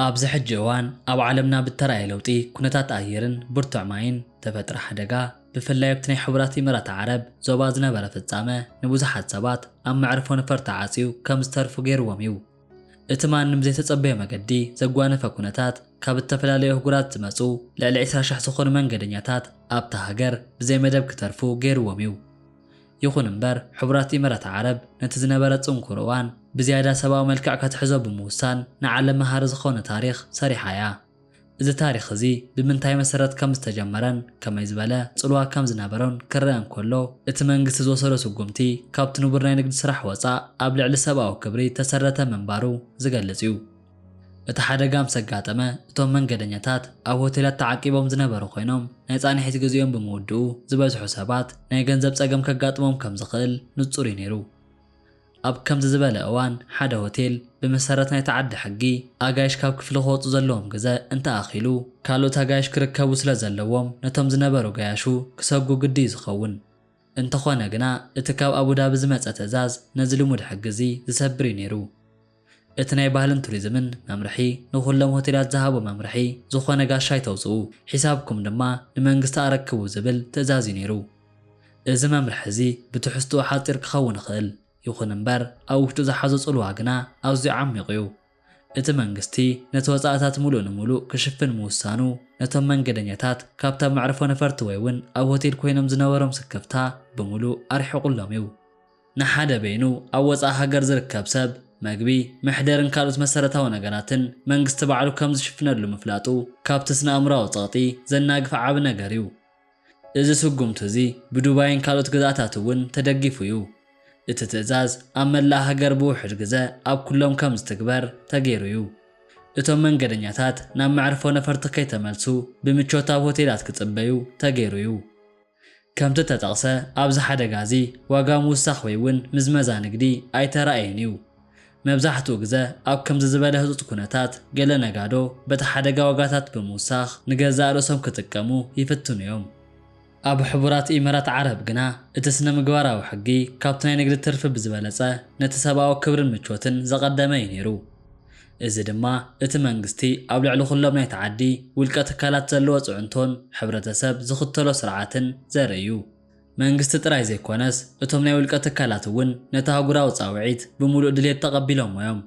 ኣብዚ ሕጂ እዋን ኣብ ዓለምና ብተራእየ ለውጢ ኩነታት ኣየርን ብርቱዕ ማይን ተፈጥሮ ሓደጋ ብፍላይ ኣብቲ ናይ ሕቡራት ኢሚራት ዓረብ ዞባ ዝነበረ ፍጻመ ንብዙሓት ሰባት ኣብ መዕርፎ ነፈርቲ ተዓጽዩ ከም ዝተርፉ ገይርዎም እዩ። እቲ ማንም ዘይተጸበየ መገዲ ዘጓነፈ ኩነታት ካብ ዝተፈላለዩ ኣህጉራት ዝመጹ ልዕሊ 20,000 ዝኾኑ መንገደኛታት ኣብታ ሃገር ብዘይ መደብ ክተርፉ ገይርዎም እዩ። ይኹን እምበር ሕቡራት ኢሚራት ዓረብ ነቲ ዝነበረ ጽንኩር እዋን ብዝያዳ ሰብኣዊ መልክዕ ክትሕዞ ብምውሳን ንዓለም መሃሪ ዝኾነ ታሪኽ ሰሪሓ እያ። እዚ ታሪኽ እዚ ብምንታይ መሰረት ከም ዝተጀመረን ከመይ ዝበለ ጽልዋ ከም ዝነበረን ክርአ እንከሎ እቲ መንግስቲ ዝወሰዶ ስጉምቲ ካብቲ ንቡር ናይ ንግዲ ስራሕ ወፃእ ኣብ ልዕሊ ሰብኣዊ ክብሪ ተሰረተ ምንባሩ ዝገልጽ እዩ። እቲ ሓደጋ ምስ ኣጋጠመ እቶም መንገደኛታት ኣብ ሆቴላት ተዓቂቦም ዝነበሩ ኮይኖም ናይ ጻንሒት ግዚኦም ብምውድኡ ዝበዝሑ ሰባት ናይ ገንዘብ ፀገም ከጋጥሞም ከም ዝኽእል ንጹር እዩ ነይሩ። ኣብ ከምዚ ዝበለ እዋን ሓደ ሆቴል ብመሰረት ናይ ተዓዲ ሕጊ ኣጋይሽ ካብ ክፍሊ ክወፁ ዘለዎም ግዜ እንተኣኺሉ ካልኦት ኣጋይሽ ክርከቡ ስለ ዘለዎም ነቶም ዝነበሩ ጋያሹ ክሰጉ ግዲ ዝኸውን እንተኾነ ግና እቲ ካብ ኣቡዳቢ ዝመፀ ትእዛዝ ነዚ ልሙድ ሕጊ እዚ ዝሰብር እዩ ነይሩ። እቲ ናይ ባህልን ቱሪዝምን መምርሒ ንኹሎም ሆቴላት ዝሃቦ መምርሒ ዝኾነ ጋሻ ይተውፅኡ ሒሳብኩም ድማ ንመንግስቲ ኣረክቡ ዝብል ትእዛዝ እዩ ነይሩ። እዚ መምርሒ እዚ ብትሕዝትኡ ሓፂር ክኸውን ይኽእል ይኹን እምበር ኣብ ውሽጡ ዝሓዞ ጽልዋ ግና ኣዝዩ ዓሚቕ እዩ። እቲ መንግስቲ ነቲ ወፃእታት ሙሉእ ንሙሉእ ክሽፍን ምውሳኑ ነቶም መንገደኛታት ካብታ መዕርፎ ነፈርቲ ወይ እውን ኣብ ሆቴል ኮይኖም ዝነበሮም ስክፍታ ብምሉእ ኣርሒቁሎም እዩ። ንሓደ በይኑ ኣብ ወፃኢ ሃገር ዝርከብ ሰብ መግቢ ምሕደርን ካልኦት መሰረታዊ ነገራትን መንግስቲ ባዕሉ ከም ዝሽፍነሉ ምፍላጡ ካብቲ ስነ ኣእምሮኣዊ ፀቕጢ ዘናግፍ ዓቢ ነገር እዩ። እዚ ስጉምቲ እዚ ብዱባይን ካልኦት ግዛኣታት እውን ተደጊፉ እዩ። እቲ ትእዛዝ ኣብ መላእ ሃገር ብውሕድ ግዜ ኣብ ኩሎም ከም ዝትግበር ተገይሩ እዩ። እቶም መንገደኛታት ናብ መዕርፎ ነፈርቲ ከይተመልሱ ብምቾት ኣብ ሆቴላት ክጽበዩ ተገይሩ እዩ። ከምቲ ተጠቕሰ ኣብዚ ሓደጋ እዚ ዋጋ ምውሳኽ ወይ እውን ምዝመዛ ንግዲ ኣይተረኣየን እዩ። መብዛሕትኡ ግዜ ኣብ ከምዚ ዝበለ ህፁፅ ኩነታት ገለ ነጋዶ በቲ ሓደጋ ዋጋታት ብምውሳኽ ንገዛእ ርእሶም ክጥቀሙ ይፍትኑ እዮም። ኣብ ሕቡራት ኢሚራት ዓረብ ግና እቲ ስነ ምግባራዊ ሕጊ ካብቲ ናይ ንግዲ ትርፊ ብዝበለፀ ነቲ ሰብኣዊ ክብርን ምቾትን ዘቐደመ እዩ ነይሩ። እዚ ድማ እቲ መንግስቲ ኣብ ልዕሊ ኩሎም ናይ ተዓዲ ውልቀ ትካላት ዘለዎ ጽዕንቶን ሕብረተሰብ ዝኽተሎ ስርዓትን ዘርኢ እዩ። መንግስቲ ጥራይ ዘይኮነስ እቶም ናይ ውልቀ ትካላት እውን ነቲ ኣህጉራዊ ጻውዒት ብምሉእ ድሌት ተቐቢሎም እዮም።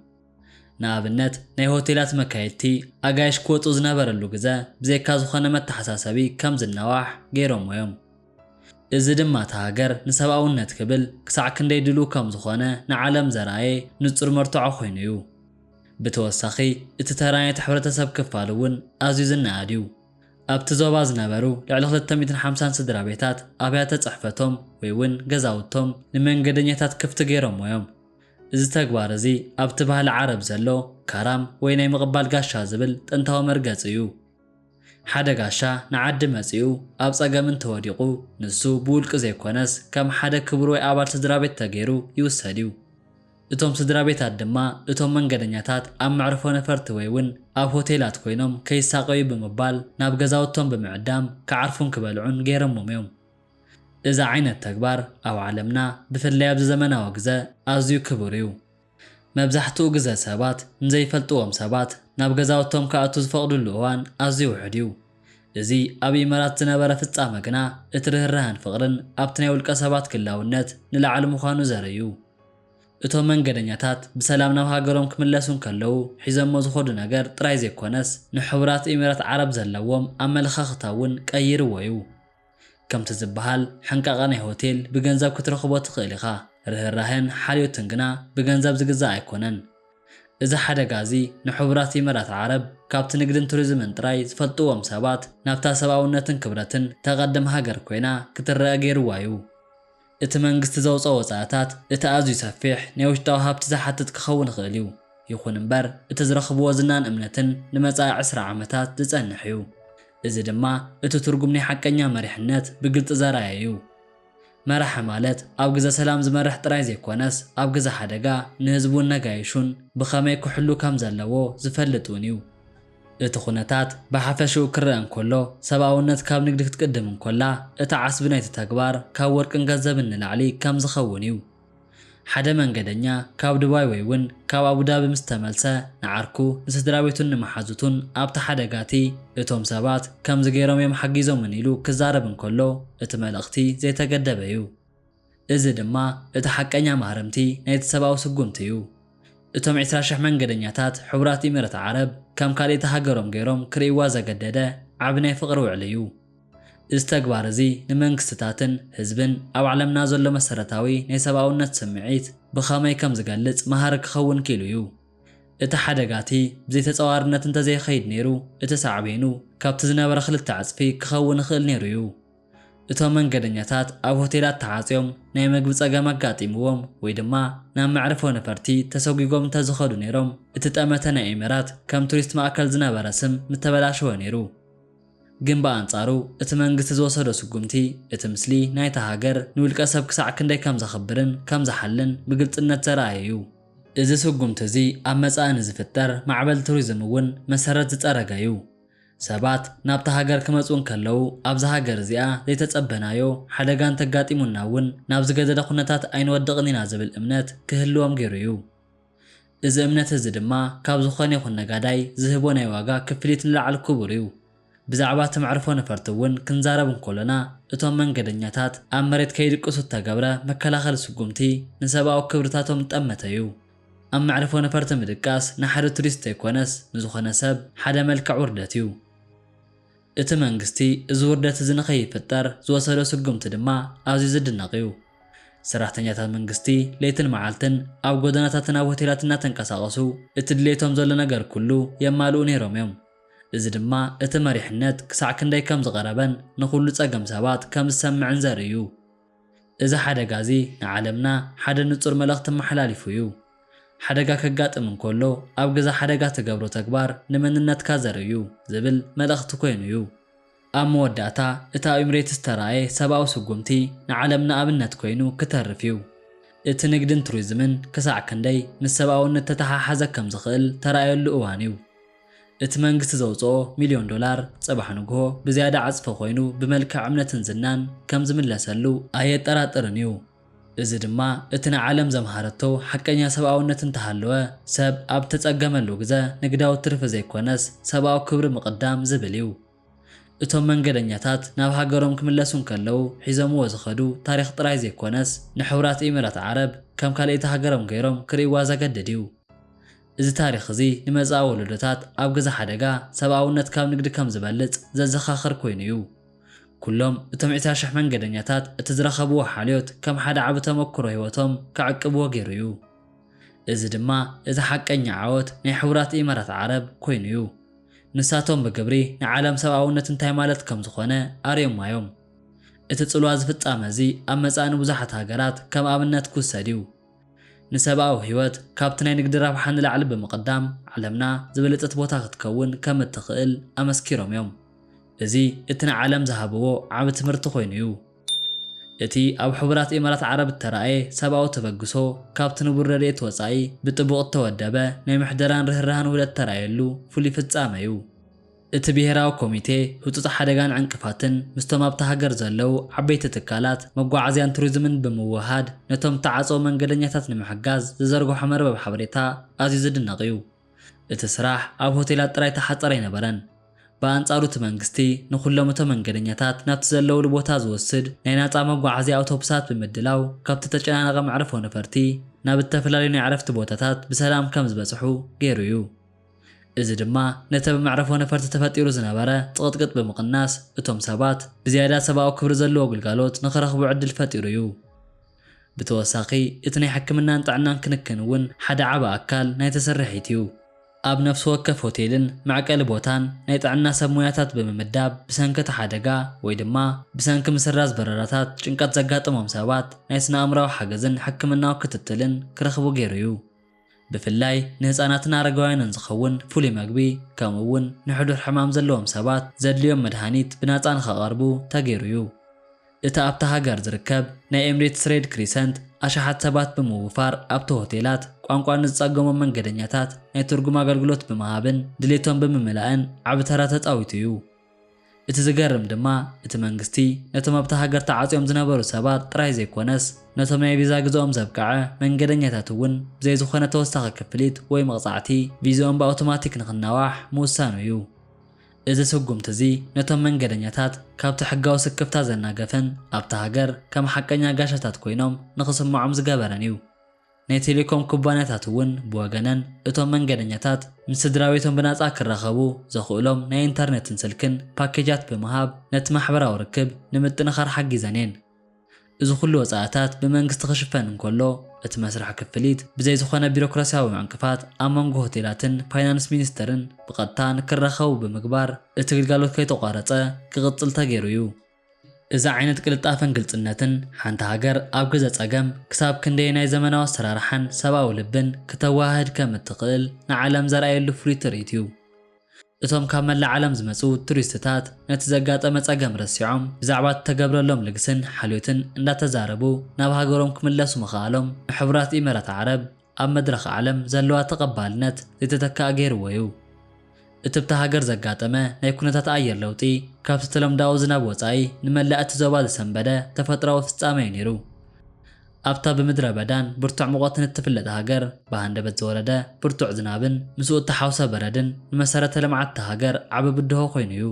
ንኣብነት ናይ ሆቴላት መካየድቲ ኣጋይሽ ክወፁ ዝነበረሉ ግዜ ብዘይካ ዝኾነ መተሓሳሰቢ ከም ዝነዋሕ ገይሮም እዮም። እዚ ድማ እቲ ሃገር ንሰብኣውነት ክብል ክሳዕ ክንደይ ድልው ከም ዝኾነ ንዓለም ዘርኣየ ንጹር መርትዖ ኮይኑ እዩ። ብተወሳኺ እቲ ተራናይቲ ሕብረተሰብ ክፋል እውን ኣዝዩ ዝነኣድ እዩ። ኣብቲ ዞባ ዝነበሩ ልዕሊ 250 ስድራ ቤታት ኣብያተ ጽሕፈቶም ወይ እውን ገዛውቶም ንመንገደኛታት ክፍቲ ገይሮም እዮም። እዚ ተግባር እዚ ኣብቲ ባህሊ ዓረብ ዘሎ ካራም ወይ ናይ ምቕባል ጋሻ ዝብል ጥንታዊ መርገፂ እዩ። ሓደ ጋሻ ንዓዲ መጺኡ ኣብ ፀገም እንተወዲቑ ንሱ ብውልቂ ዘይኮነስ ከም ሓደ ክቡር ወይ ኣባል ስድራ ቤት ተገይሩ ይውሰድ እዩ። እቶም ስድራ ቤታት ድማ እቶም መንገደኛታት ኣብ መዕርፎ ነፈርቲ ወይ እውን ኣብ ሆቴላት ኮይኖም ከይሳቀዩ ብምባል ናብ ገዛውቶም ብምዕዳም ክዓርፉን ክበልዑን ገይሮሞም እዮም። እዚ ዓይነት ተግባር ኣብ ዓለምና ብፍላይ ኣብዚ ዘመናዊ ግዜ ኣዝዩ ክቡር እዩ። መብዛሕትኡ ግዜ ሰባት ንዘይፈልጥዎም ሰባት ናብ ገዛውቶም ክኣቱ ዝፈቕድሉ እዋን ኣዝዩ ውሕድ እዩ። እዚ ኣብ ኢሚራት ዝነበረ ፍጻመ ግና እቲ ርህራህን ፍቕርን ኣብቲ ናይ ውልቀ ሰባት ግላውነት ንላዕሊ ምዃኑ ዘርኢ እዩ። እቶም መንገደኛታት ብሰላም ናብ ሃገሮም ክምለሱ ከለዉ ሒዘሞ ዝኸዱ ነገር ጥራይ ዘይኮነስ ንሕቡራት ኢሚራት ዓረብ ዘለዎም ኣመለኻኽታ እውን ቀይርዎ እዩ። ከምቲ ዝበሃል ሕንቃቓ ናይ ሆቴል ብገንዘብ ክትረኽቦ ትኽእል ኢኻ፣ ርህራህን ሓልዮትን ግና ብገንዘብ ዝግዛእ ኣይኮነን። እዚ ሓደጋ እዚ ንሕቡራት ኢሚራት ዓረብ ካብቲ ንግድን ቱሪዝምን ጥራይ ዝፈልጥዎም ሰባት ናብታ ሰብኣውነትን ክብረትን ተቐዳሚ ሃገር ኮይና ክትረአ ገይርዋ እዩ። እቲ መንግስቲ ዘውፅኦ ወፃእታት እቲ ኣዝዩ ሰፊሕ ናይ ውሽጣዊ ሃብቲ ዝሓትት ክኸውን ይኽእል እዩ። ይኹን እምበር እቲ ዝረኽብዎ ዝናን እምነትን ንመጻኢ 20 ዓመታት ዝጸንሕ እዩ። እዚ ድማ እቲ ትርጉም ናይ ሓቀኛ መሪሕነት ብግልፂ ዘርኣየ እዩ። መራሒ ማለት ኣብ ግዜ ሰላም ዝመርሕ ጥራይ ዘይኮነስ ኣብ ግዜ ሓደጋ ንህዝቡን ነጋይሹን ብኸመይ ክሕሉ ከም ዘለዎ ዝፈልጥ እውን እዩ። እቲ ኩነታት ብሓፈሽኡ ክርአ እንከሎ ሰብኣውነት ካብ ንግዲ ክትቅድም እንከላ እቲ ዓስቢ ናይቲ ተግባር ካብ ወርቅን ገንዘብን ንላዕሊ ከም ዝኸውን እዩ። ሓደ መንገደኛ ካብ ዱባይ ወይ እውን ካብ አቡዳቢ ምስ ተመልሰ ንዓርኩ ንስድራ ቤቱን ንመሓዙቱን ኣብቲ ሓደጋቲ እቶም ሰባት ከምዚ ገይሮም እዮም ሓጊዞምን ኢሉ ክዛረብ እንከሎ እቲ መልእኽቲ ዘይተገደበ እዩ። እዚ ድማ እቲ ሓቀኛ ማህረምቲ ናይቲ ሰብኣዊ ስጉምቲ እዩ። እቶም 20,000 መንገደኛታት ሕቡራት ኢሚራት ዓረብ ከም ካልእቲ ሃገሮም ገይሮም ክርእይዋ ዘገደደ ዓቢ ናይ ፍቕሪ ውዕል እዩ። እዚ ተግባር እዚ ንመንግስትታትን ህዝብን ኣብ ዓለምና ዘሎ መሰረታዊ ናይ ሰብኣውነት ስምዒት ብኸመይ ከም ዝገልጽ መሃር ክኸውን ክኢሉ እዩ። እቲ ሓደጋቲ ብዘይ ተጸዋርነት እንተዘይኸይድ ነይሩ እቲ ሳዕቤኑ ካብቲ ዝነበረ 2 ዕጽፊ ክኸውን ይኽእል ነይሩ እዩ። እቶም መንገደኛታት ኣብ ሆቴላት ተዓጽዮም ናይ ምግቢ ጸገም ኣጋጢምዎም ወይ ድማ ናብ መዕረፎ ነፈርቲ ተሰጉጎም እንተዝኸዱ ነይሮም እቲ ጠመተ ናይ ኤሚራት ከም ቱሪስት ማእከል ዝነበረ ስም ምተበላሸወ ነይሩ። ግን በኣንጻሩ እቲ መንግስቲ ዝወሰዶ ስጉምቲ እቲ ምስሊ ናይታ ሃገር ንውልቀ ሰብ ክሳዕ ክንደይ ከም ዘኽብርን ከም ዝሓልን ብግልጽነት ዘረኣየ እዩ። እዚ ስጉምቲ እዚ ኣብ መጻኢ ንዝፍጠር ማዕበል ቱሪዝም እውን መሰረት ዝጸረገ እዩ። ሰባት ናብታ ሃገር ክመጹ እንከለዉ ኣብዛ ሃገር እዚኣ ዘይተጸበናዮ ሓደጋ እንተጋጢሙና እውን ናብ ዝገደደ ኩነታት ኣይንወድቕን ኢና ዝብል እምነት ክህልዎም ገይሩ እዩ። እዚ እምነት እዚ ድማ ካብ ዝኾነ ይኹን ነጋዳይ ዝህቦ ናይ ዋጋ ክፍሊት ንላዕሊ ክቡር እዩ። ብዛዕባ እቲ መዕርፎ ነፈርቲ እውን ክንዛረብ እንከሎና እቶም መንገደኛታት ኣብ መሬት ከይድቅሱ እተገብረ መከላኸሊ ስጉምቲ ንሰብኣዊ ክብርታቶም ጠመተ እዩ። ኣብ መዕርፎ ነፈርቲ ምድቃስ ንሓደ ቱሪስት ኣይኮነስ ንዝኾነ ሰብ ሓደ መልክዕ ውርደት እዩ። እቲ መንግስቲ እዚ ውርደት እዚ ንኸይፍጠር ዝወሰዶ ስጉምቲ ድማ ኣዝዩ ዝድነቕ እዩ። ሰራሕተኛታት መንግስቲ ለይትን መዓልትን ኣብ ጎደናታትን ኣብ ሆቴላትን እናተንቀሳቐሱ እቲ ድሌቶም ዘሎ ነገር ኩሉ የማልኡ ነይሮም እዮም። እዚ ድማ እቲ መሪሕነት ክሳዕ ክንደይ ከም ዝቐረበን ንኹሉ ጸገም ሰባት ከም ዝሰምዕን ዘርኢ እዩ። እዚ ሓደጋ እዚ ንዓለምና ሓደ ንጹር መልእኽቲ መሓላሊፉ እዩ። ሓደጋ ከጋጥም እንከሎ ኣብ ገዛ ሓደጋ ትገብሮ ተግባር ንመንነትካ ዘርኢ እዩ ዝብል መልእኽቲ ኮይኑ እዩ። ኣብ መወዳእታ እቲ ኣብ ኤሚሬትስ ዝተረኣየ ሰብኣዊ ስጉምቲ ንዓለምና ኣብነት ኮይኑ ክተርፍ እዩ። እቲ ንግድን ቱሪዝምን ክሳዕ ክንደይ ምስ ሰብኣውነት ተተሓሓዘ ከም ዝኽእል ተራእየሉ እዋን እዩ። እቲ መንግስቲ ዘውፅኦ $1,000,000 ጽባሕ ንግሆ ብዝያዳ ዓጽፈ ኮይኑ ብመልክዕ እምነትን ዝናን ከም ዝምለሰሉ ኣየጠራጥርን እዩ። እዚ ድማ እቲ ንዓለም ዘምሃረቶ ሓቀኛ ሰብኣውነት እንተሃለወ ሰብ ኣብ ተጸገመሉ ግዜ ንግዳዊ ትርፊ ዘይኮነስ ሰብኣዊ ክብሪ ምቕዳም ዝብል እዩ። እቶም መንገደኛታት ናብ ሃገሮም ክምለሱ እንከለዉ ሒዞምዎ ዝኸዱ ታሪኽ ጥራይ ዘይኮነስ ንሕቡራት ኢሚራት ዓረብ ከም ካልእቲ ሃገሮም ገይሮም ክርእይዋ ዘገድድ እዩ። እዚ ታሪኽ እዚ ንመጻኢ ወለዶታት ኣብ ገዛ ሓደጋ ሰብኣውነት ካብ ንግዲ ከም ዝበልጽ ዘዘኻኽር ኮይኑ እዩ። ኩሎም እቶም 20,000 መንገደኛታት እቲ ዝረኸብዎ ሓልዮት ከም ሓደ ዓቢ ተመክሮ ህይወቶም ከዕቅብዎ ገይሩ እዩ። እዚ ድማ እቲ ሓቀኛ ዓወት ናይ ሕቡራት ኢሚራት ዓረብ ኮይኑ እዩ። ንሳቶም ብግብሪ ንዓለም ሰብኣውነት እንታይ ማለት ከም ዝኾነ ኣርዮማዮም። እቲ ጽልዋ ዝፍጻመ እዚ ኣብ መጻኢ ንብዙሓት ሃገራት ከም ኣብነት ክውሰድ እዩ። ንሰብኣዊ ህይወት ካብቲ ናይ ንግዲ ረብሓ ንላዕሊ ብምቕዳም ዓለምና ዝበለጸት ቦታ ክትከውን ከም እትኽእል ኣመስኪሮም እዮም። እዚ እቲ ንዓለም ዝሃብዎ ዓቢ ትምህርቲ ኮይኑ እዩ። እቲ ኣብ ሕቡራት ኢሚራት ዓረብ እተረኣየ ሰብኣዊ ተበግሶ ካብቲ ንቡር ረድኤት ወጻኢ ብጥቡቕ እተወደበ ናይ ምሕደራን ርህራህን ውህደት ተራእየሉ ፍሉይ ፍጻመ እዩ። እቲ ብሄራዊ ኮሚቴ ህጹጽ ሓደጋን ዕንቅፋትን ምስቶም ኣብቲ ሃገር ዘለው ዓበይቲ ትካላት መጓዓዝያን ቱሪዝምን ብምውሃድ ነቶም ተዓጽው መንገደኛታት ንምሕጋዝ ዝዘርግሖ መርበብ ሓበሬታ ኣዝዩ ዝድነቕ እዩ። እቲ ስራሕ ኣብ ሆቴላት ጥራይ ተሓፀረ ኣይነበረን። በኣንጻሩ እቲ መንግስቲ ንኹሎም እቶም መንገደኛታት ናብቲ ዘለውሉ ቦታ ዝወስድ ናይ ናጻ መጓዓዝያ ኣውቶቡሳት ብምድላው ካብቲ ተጨናነቐ መዕረፎ ነፈርቲ ናብ ዝተፈላለዩ ናይ ዕረፍቲ ቦታታት ብሰላም ከም ዝበጽሑ ገይሩ እዩ። እዚ ድማ ነቲ ብመዕረፎ ነፈርቲ ተፈጢሩ ዝነበረ ጥቕጥቅጥ ብምቕናስ እቶም ሰባት ብዝያዳ ሰብኣዊ ክብሪ ዘለዎ ግልጋሎት ንኽረኽቡ ዕድል ፈጢሩ እዩ። ብተወሳኺ እቲ ናይ ሕክምናን ጥዕናን ክንክን እውን ሓደ ዓቢ ኣካል ናይቲ ስርሒት እዩ። ኣብ ነፍሲ ወከፍ ሆቴልን መዕቀሊ ቦታን ናይ ጥዕና ሰብ ሞያታት ብምምዳብ ብሰንኪ እቲ ሓደጋ ወይ ድማ ብሰንኪ ምስራዝ በረራታት ጭንቀት ዘጋጥሞም ሰባት ናይ ስነ ኣእምሮዊ ሓገዝን ሕክምናዊ ክትትልን ክረኽቡ ገይሩ እዩ። ብፍላይ ንህፃናትን ኣረጋውያንን ዝኸውን ፍሉይ መግቢ ከምኡውን ንሕዱር ሕማም ዘለዎም ሰባት ዘድልዮም መድሃኒት ብናፃ ንኸቐርቡ ተገይሩ እዩ። እቲ ኣብቲ ሃገር ዝርከብ ናይ ኤሚሬትስ ሬድ ክሪሰንት ኣሽሓት ሰባት ብምውፋር ኣብቲ ሆቴላት ቋንቋ ንዝጸገሞም መንገደኛታት ናይ ትርጉም ኣገልግሎት ብምሃብን ድሌቶም ብምምላእን ዓቢ ተራ ተፃዊቱ እዩ። እቲ ዝገርም ድማ እቲ መንግስቲ ነቶም ኣብታ ሃገር ተዓጽዮም ዝነበሩ ሰባት ጥራይ ዘይኮነስ ነቶም ናይ ቪዛ ግዝኦም ዘብቅዐ መንገደኛታት እውን ብዘይ ዝኾነ ተወሳኺ ክፍሊት ወይ መቕጻዕቲ ቪዝኦም ብኣውቶማቲክ ንኽናዋሕ ምውሳኑ እዩ። እዚ ስጉምቲ እዚ ነቶም መንገደኛታት ካብቲ ሕጋዊ ስክፍታ ዘናገፈን ኣብታ ሃገር ከም ሓቀኛ ጋሻታት ኮይኖም ንኽስምዖም ዝገበረን እዩ። ናይ ቴሌኮም ኩባንያታት እውን ብወገነን እቶም መንገደኛታት ምስ ስድራቤቶም ብናጻ ክራኸቡ ዘኽእሎም ናይ ኢንተርኔትን ስልክን ፓኬጃት ብምሃብ ነቲ ማሕበራዊ ርክብ ንምጥንኻር ሓጊዘን እየን። እዚ ኩሉ ወጻእታት ብመንግስቲ ክሽፈን እንከሎ እቲ መስርሕ ክፍሊት ብዘይ ዝኾነ ቢሮክራሲያዊ ዕንቅፋት ኣብ መንጎ ሆቴላትን ፋይናንስ ሚኒስተርን ብቐጥታ ንክራኸቡ ብምግባር እቲ ግልጋሎት ከይተቋረፀ ክቕፅል ተገይሩ እዩ። እዚ ዓይነት ቅልጣፈን ግልጽነትን ሓንቲ ሃገር ኣብ ገዛ ጸገም ክሳብ ክንደይ ናይ ዘመናዊ ኣሰራርሓን ሰብኣዊ ልብን ክተዋሃድ ከም እትኽእል ንዓለም ዘርኣየሉ ፍሉይ ትርኢት እዩ። እቶም ካብ መላእ ዓለም ዝመጹ ቱሪስትታት ነቲ ዘጋጠመ ጸገም ረሲዖም ብዛዕባ እተገብረሎም ልግስን ሓልዮትን እንዳተዛረቡ ናብ ሃገሮም ክምለሱ ምኽኣሎም ሕቡራት ኢሚራት ዓረብ ኣብ መድረኽ ዓለም ዘለዋ ተቐባልነት ዘይተተካእ ገይርዎ እዩ። እቲ ብታ ሃገር ዘጋጠመ ናይ ኩነታት ኣየር ለውጢ ካብቲ ተለምዳዊ ዝናብ ወጻኢ ንመላእቲ ዞባ ዝሰንበደ ተፈጥሮኣዊ ፍጻመ እዩ ነይሩ። ኣብታ ብምድረ በዳን ብርቱዕ ሙቐትን እትፍለጥ ሃገር ብሃንደበት ዝወረደ ብርቱዕ ዝናብን ምስኡ እተሓውሰ በረድን ንመሰረተ ልምዓት እታ ሃገር ዓቢ ብድሆ ኮይኑ እዩ።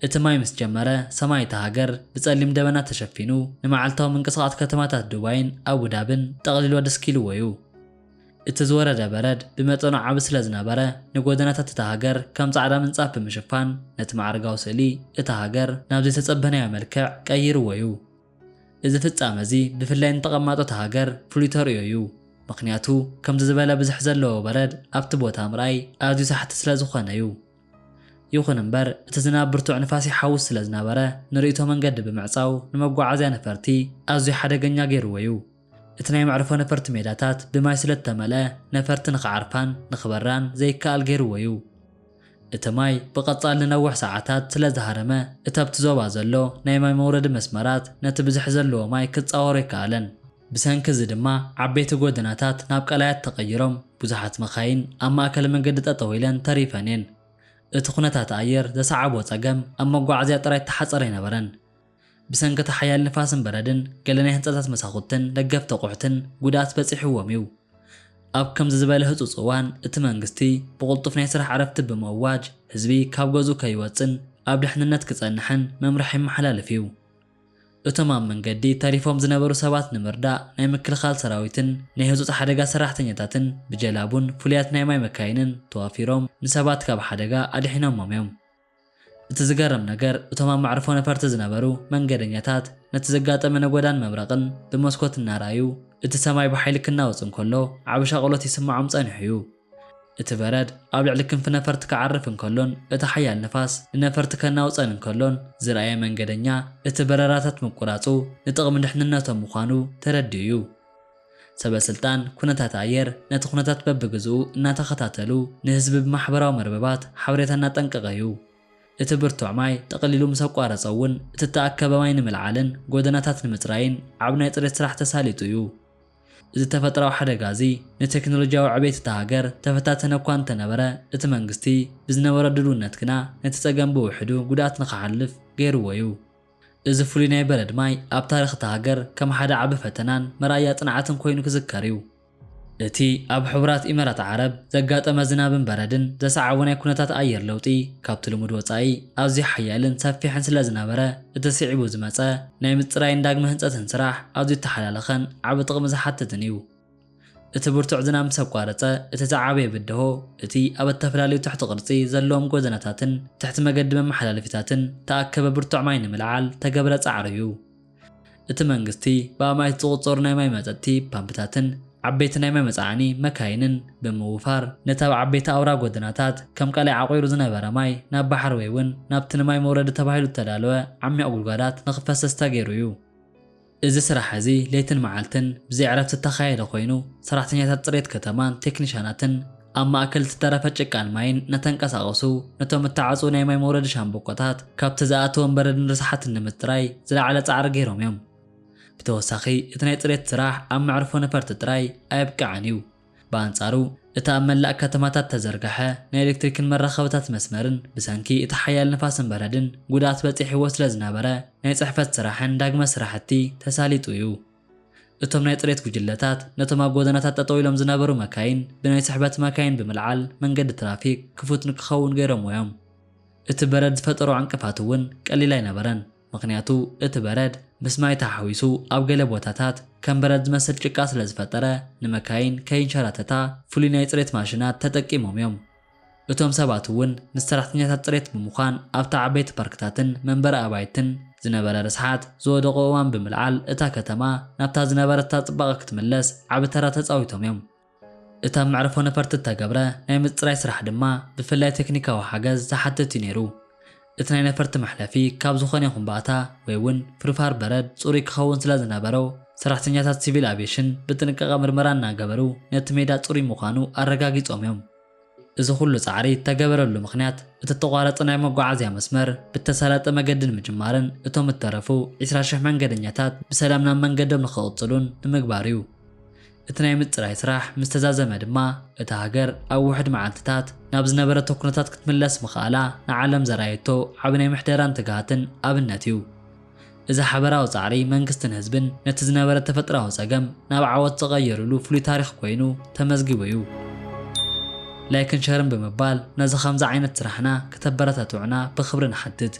እቲ ማይ ምስ ጀመረ ሰማይ እታ ሃገር ብጸሊም ደበና ተሸፊኑ ንመዓልታዊ ምንቅስቓስ ከተማታት ዱባይን ኣቡዳብን ጠቕሊሉ ደስኪልዎ እዩ። እቲ ዝወረደ በረድ ብመጠኑ ዓቢ ስለ ዝነበረ ንጎደናታት እታ ሃገር ከም ጻዕዳ ምንጻፍ ብምሽፋን ነቲ ማዕርጋዊ ስእሊ እታ ሃገር ናብ ዘይተጸበናዮ መልክዕ ቀይርዎ እዩ። እዚ ፍጻመ እዚ ብፍላይ ንተቐማጦ እታ ሃገር ፍሉይ ተርእዮ እዩ። ምክንያቱ ከምዚ ዝበለ ብዙሕ ዘለዎ በረድ ኣብቲ ቦታ ምርኣይ ኣዝዩ ሳሕቲ ስለ ዝኾነ እዩ። ይኹን እምበር እቲ ዝናብ ብርቱዕ ንፋስ ይሓውስ ስለ ዝነበረ ንርእይቶ መንገዲ ብምዕጻው ንመጓዓዝያ ነፈርቲ ኣዝዩ ሓደገኛ ገይርዎ እዩ። እቲ ናይ መዕርፎ ነፈርቲ ሜዳታት ብማይ ስለ ዝተመልአ ነፈርቲ ንኽዓርፋን ንኽበራን ዘይከኣል ገይርዎ እዩ። እቲ ማይ ብቐጻሊ ንነዊሕ ሰዓታት ስለ ዝሃረመ እቲ ኣብቲ ዞባ ዘሎ ናይ ማይ መውረዲ መስመራት ነቲ ብዙሕ ዘለዎ ማይ ክጻወሮ ይከኣለን። ብሰንኪ እዚ ድማ ዓበይቲ ጎደናታት ናብ ቀላያት ተቐይሮም ብዙሓት መኻይን ኣብ ማእከል መንገዲ ጠጠው ኢለን ተሪፈን እየን። እቲ ኩነታት ኣየር ዘሰዓቦ ጸገም ኣብ መጓዓዝያ ጥራይ ተሓፀረ ኣይነበረን። ብሰንኪ ሓያል ንፋስን በረድን ገለ ናይ ህንጻታት መሳኹትን ደገፍቲ ኣቑሑትን ጉድኣት በፂሕዎም እዩ። ኣብ ከምዚ ዝበለ ህፁፅ እዋን እቲ መንግስቲ ብቕልጡፍ ናይ ስራሕ ዕረፍቲ ብምእዋጅ ህዝቢ ካብ ገዝኡ ከይወፅን ኣብ ድሕንነት ክጸንሕን መምርሒ ይመሓላለፍ እዩ። እቶም ኣብ መንገዲ ተሪፎም ዝነበሩ ሰባት ንምርዳእ ናይ ምክልኻል ሰራዊትን ናይ ህፁፅ ሓደጋ ሰራሕተኛታትን ብጀላቡን ፍሉያት ናይ ማይ መካይንን ተዋፊሮም ንሰባት ካብ ሓደጋ ኣድሒኖሞም እዮም። እቲ ዝገርም ነገር እቶም ኣብ መዕርፎ ነፈርቲ ዝነበሩ መንገደኛታት ነቲ ዘጋጠመ ነጎዳን መብረቕን ብመስኮት እናረኣዩ እቲ ሰማይ ብሓይሊ ክናወጽ እንከሎ ዓቢ ሸቕሎት ይስምዖም ጸኒሑ እዩ። እቲ በረድ ኣብ ልዕሊ ክንፊ ነፈርቲ ክዓርፍ እንከሎን እቲ ሓያል ንፋስ ንነፈርቲ ከናውፀን እንከሎን ዝረኣየ መንገደኛ እቲ በረራታት ምቁራጹ ንጥቕሚ ድሕንነቶም ምዃኑ ተረዲኡ እዩ። ሰበስልጣን ኩነታት ኣየር ነቲ ኩነታት በብግዝኡ እናተኸታተሉ ንህዝቢ ብማሕበራዊ መርበባት ሓበሬታ እናጠንቀቐ እዩ። እቲ ብርቱዕ ማይ ጠቕሊሉ ምስ ኣቋረፀ እውን እቲ ተኣከበ ማይ ንምልዓልን ጎደናታት ንምፅራይን ዓብ ናይ ጽሬት ስራሕ ተሳሊጡ እዩ። እዚ ተፈጥሮኣዊ ሓደጋ እዚ ንቴክኖሎጂያዊ ዕቤት እታ ሃገር ተፈታተነ እኳ እንተነበረ እቲ መንግስቲ ብዝነበረ ድልውነት ግና ነቲ ጸገም ብውሕዱ ጉድኣት ንኽሓልፍ ገይርዎ እዩ። እዚ ፍሉይ ናይ በረድ ማይ ኣብ ታሪኽ እታ ሃገር ከም ሓደ ዓቢ ፈተናን መርኣያ ጽንዓትን ኮይኑ ክዝከር እዩ። እቲ ኣብ ሕቡራት ኢሚራት ዓረብ ዘጋጠመ ዝናብን በረድን ዘሰዓቦ ናይ ኩነታት ኣየር ለውጢ ካብቲ ልሙድ ወጻኢ ኣዝዩ ሓያልን ሰፊሕን ስለ ዝነበረ እቲ ስዒቡ ዝመጸ ናይ ምጽራይን ዳግመ ህንጸትን ስራሕ ኣዝዩ ተሓላለኸን ዓቢ ጥቕሚ ዝሓትትን እዩ። እቲ ብርቱዕ ዝናብ ምስ ኣቋረፀ እቲ ዝዓበየ ብድሆ እቲ ኣብ ዝተፈላለዩ ትሕቲ ቅርጺ ዘለዎም ጎደናታትን ትሕቲ መገዲ መመሓላለፊታትን ተኣከበ ብርቱዕ ማይ ንምልዓል ተገብረ ጻዕሪ እዩ። እቲ መንግስቲ ብኣማይት ዝቑጸሩ ናይ ማይ መጠጥቲ ፓምፕታትን ዓበይቲ ናይ ማይ መጻዓኒ መካይንን ብምውፋር ነቲ ኣብ ዓበይቲ ኣውራ ጎደናታት ከም ቀላይ ዓቑሩ ዝነበረ ማይ ናብ ባሕሪ ወይ እውን ናብቲ ንማይ መውረዲ ተባሂሉ ዝተዳለወ ዓሚቕ ጉድጓዳት ንኽፈሰስ ተገይሩ እዩ። እዚ ስራሕ እዚ ለይትን መዓልትን ብዘይ ዕረፍቲ ዝተኻየደ ኮይኑ ሰራሕተኛታት ጽሬት ከተማን ቴክኒሻናትን ኣብ ማእከል ዝተረፈ ጭቃን ማይን ነተንቀሳቐሱ ነቶም እተዓጽኡ ናይ ማይ መውረዲ ሻምብቆታት ካብቲ ዝኣተወን በረድን ርስሓትን ንምጥራይ ዝለዓለ ጻዕሪ ገይሮም እዮም። ብተወሳኺ እቲ ናይ ጽሬት ስራሕ ኣብ መዕርፎ ነፈርቲ ጥራይ ኣይብቃዕን እዩ። በአንጻሩ እታ ኣብ መላእ ከተማታት ተዘርግሐ ናይ ኤሌክትሪክን መራኸብታት መስመርን ብሰንኪ እቲ ሓያል ንፋስን በረድን ጉድኣት በፂሕዎ ስለ ዝነበረ ናይ ፅሕፈት ስራሕን ዳግመ ስራሕቲ ተሳሊጡ እዩ። እቶም ናይ ጥሬት ጉጅለታት ነቶም ኣብ ጎደናታት ጠጠው ኢሎም ዝነበሩ መካይን ብናይ ስሕበት መካይን ብምልዓል መንገዲ ትራፊክ ክፉት ንክኸውን ገይሮም እዮም። እቲ በረድ ዝፈጠሮ ዕንቅፋት እውን ቀሊል ኣይነበረን። ምክንያቱ እቲ በረድ ምስ ማይ ተሓዊሱ ኣብ ገለ ቦታታት ከም በረድ ዝመስል ጭቃ ስለ ዝፈጠረ ንመካይን ከይንሸራተታ ፍሉይ ናይ ፅሬት ማሽናት ተጠቂሞም እዮም። እቶም ሰባት እውን ምስ ሰራሕተኛታት ፅሬት ብምዃን ኣብታ ዓበይቲ ፓርክታትን መንበሪ ኣባይትን ዝነበረ ርስሓት ዝወደቆ እዋን ብምልዓል እታ ከተማ ናብታ ዝነበረታ ጽባቐ ክትምለስ ዓቢ ተራ ተፃዊቶም እዮም። እታ መዕርፎ ነፈርቲ ተገብረ ናይ ምፅራይ ስራሕ ድማ ብፍላይ ቴክኒካዊ ሓገዝ ዝሓትት እዩ ነይሩ። እቲ ናይ ነፈርቲ መሕለፊ ካብ ዝኾነ ይኹን ባእታ ወይ እውን ፍርፋር በረድ ጽሩይ ክኸውን ስለ ዝነበረው ሰራሕተኛታት ሲቪል አቪዬሽን ብጥንቃቐ ምርመራ እናገበሩ ነቲ ሜዳ ጽሩይ ምዃኑ ኣረጋጊጾም እዮም። እዚ ኩሉ ጻዕሪ ተገበረሉ ምኽንያት እቲ ተቋረፀ ናይ መጓዓዝያ መስመር ብተሳለጠ መገድን ምጅማርን እቶም እተረፉ 20,000 መንገደኛታት ብሰላም ናብ መንገዶም ንኽቕጽሉን ንምግባር እዩ። እቲ ናይ ምፅራይ ስራሕ ምስ ተዛዘመ ድማ እታ ሃገር ኣብ ውሕድ መዓልትታት ናብ ዝነበረቶ ኩነታት ክትምለስ ምኽኣላ ንዓለም ዘራየቶ ዓቢ ናይ ምሕደራን ትግሃትን ኣብነት እዩ። እዚ ሓበራዊ ጻዕሪ መንግስትን ህዝብን ነቲ ዝነበረ ተፈጥራዊ ፀገም ናብ ዓወት ዝቐየሩሉ ፍሉይ ታሪክ ኮይኑ ተመዝጊቡ እዩ። ላይክን ሸርን ብምባል ነዚ ከምዚ ዓይነት ስራሕና ከተበረታትዑና ብክብሪ ንሓትት።